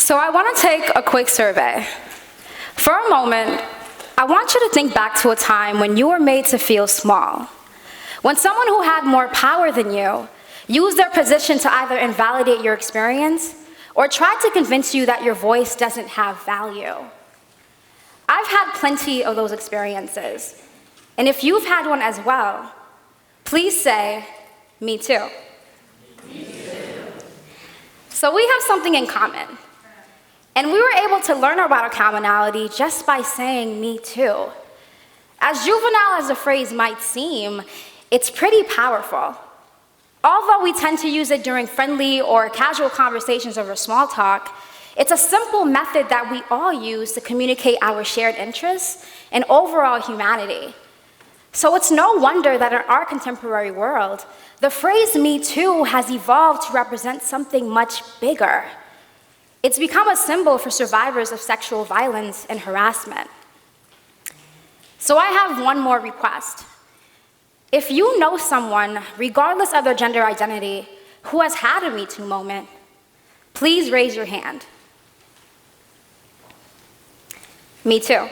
So I want to take a quick survey. For a moment, I want you to think back to a time when you were made to feel small. When someone who had more power than you used their position to either invalidate your experience or tried to convince you that your voice doesn't have value. I've had plenty of those experiences. And if you've had one as well, please say, me too. Me too. So we have something in common. And we were able to learn about our commonality just by saying, me too. As juvenile as the phrase might seem, it's pretty powerful. Although we tend to use it during friendly or casual conversations over small talk, it's a simple method that we all use to communicate our shared interests and overall humanity. So it's no wonder that in our contemporary world, the phrase me too has evolved to represent something much bigger. It's become a symbol for survivors of sexual violence and harassment. So I have one more request. If you know someone, regardless of their gender identity, who has had a Me Too moment, please raise your hand. Me too.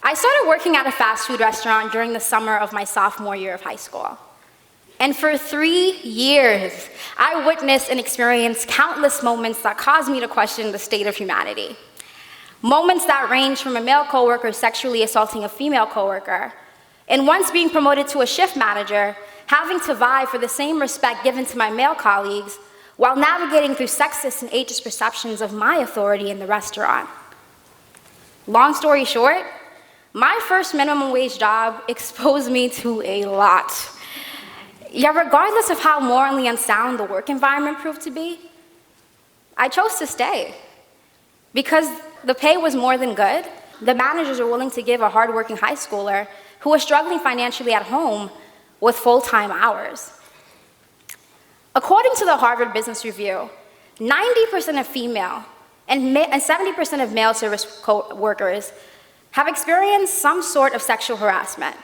I started working at a fast food restaurant during the summer of my sophomore year of high school. And for 3 years, I witnessed and experienced countless moments that caused me to question the state of humanity. Moments that ranged from a male coworker sexually assaulting a female coworker, and once being promoted to a shift manager, having to vie for the same respect given to my male colleagues while navigating through sexist and ageist perceptions of my authority in the restaurant. Long story short, my first minimum wage job exposed me to a lot. Yet regardless of how morally unsound the work environment proved to be, I chose to stay. Because the pay was more than good, the managers were willing to give a hardworking high schooler who was struggling financially at home with full-time hours. According to the Harvard Business Review, 90% of female and 70% of male service workers have experienced some sort of sexual harassment,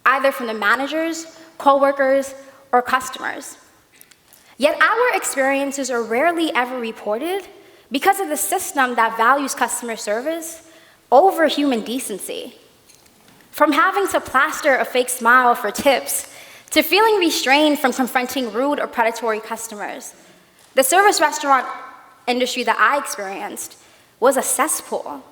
either from the managers, coworkers, or customers. Yet our experiences are rarely ever reported because of the system that values customer service over human decency. From having to plaster a fake smile for tips, to feeling restrained from confronting rude or predatory customers, the service restaurant industry that I experienced was a cesspool.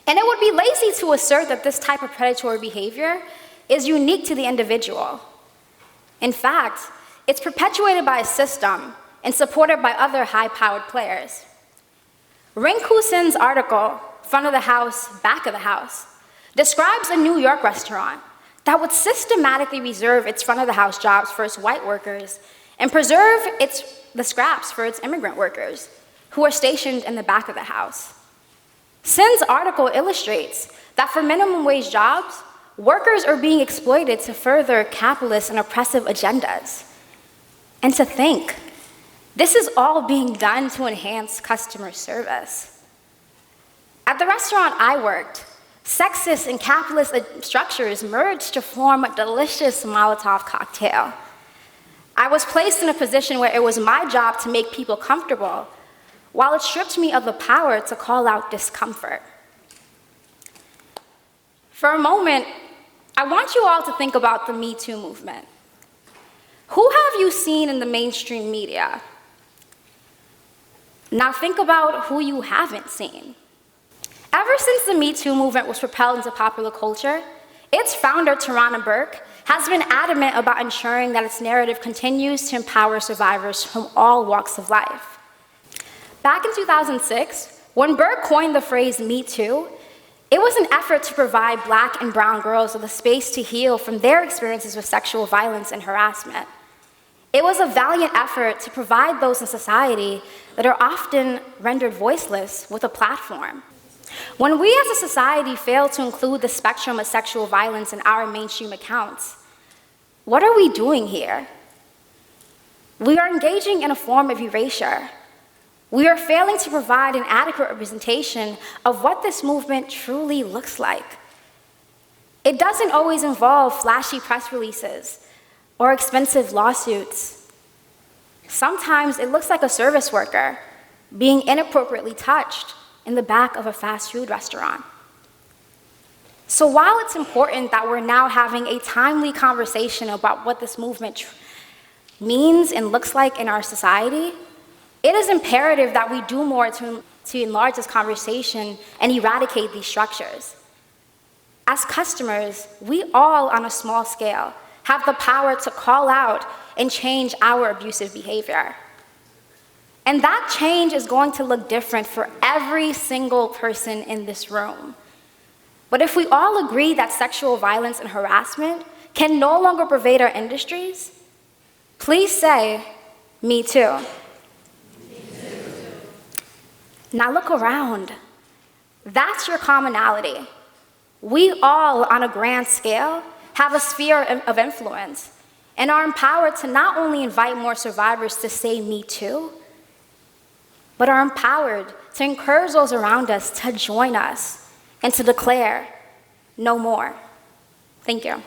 And it would be lazy to assert that this type of predatory behavior is unique to the individual. In fact, it's perpetuated by a system and supported by other high-powered players. Rinku Sen's article, Front of the House, Back of the House, describes a New York restaurant that would systematically reserve its front-of-the-house jobs for its white workers and preserve the scraps for its immigrant workers, who are stationed in the back of the house. Sen's article illustrates that for minimum wage jobs, workers are being exploited to further capitalist and oppressive agendas. And to think, this is all being done to enhance customer service. At the restaurant I worked, sexist and capitalist structures merged to form a delicious Molotov cocktail. I was placed in a position where it was my job to make people comfortable, while it stripped me of the power to call out discomfort. For a moment, I want you all to think about the Me Too movement. Who have you seen in the mainstream media? Now think about who you haven't seen. Ever since the Me Too movement was propelled into popular culture, its founder, Tarana Burke, has been adamant about ensuring that its narrative continues to empower survivors from all walks of life. Back in 2006, when Burke coined the phrase Me Too, it was an effort to provide Black and brown girls with a space to heal from their experiences with sexual violence and harassment. It was a valiant effort to provide those in society that are often rendered voiceless with a platform. When we as a society fail to include the spectrum of sexual violence in our mainstream accounts, what are we doing here? We are engaging in a form of erasure. We are failing to provide an adequate representation of what this movement truly looks like. It doesn't always involve flashy press releases or expensive lawsuits. Sometimes it looks like a service worker being inappropriately touched in the back of a fast food restaurant. So while it's important that we're now having a timely conversation about what this movement means and looks like in our society, it is imperative that we do more to enlarge this conversation and eradicate these structures. As customers, we all, on a small scale, have the power to call out and change our abusive behavior. And that change is going to look different for every single person in this room. But if we all agree that sexual violence and harassment can no longer pervade our industries, please say, "Me too." Now look around. That's your commonality. We all, on a grand scale, have a sphere of influence and are empowered to not only invite more survivors to say "Me too," but are empowered to encourage those around us to join us and to declare "No more." Thank you.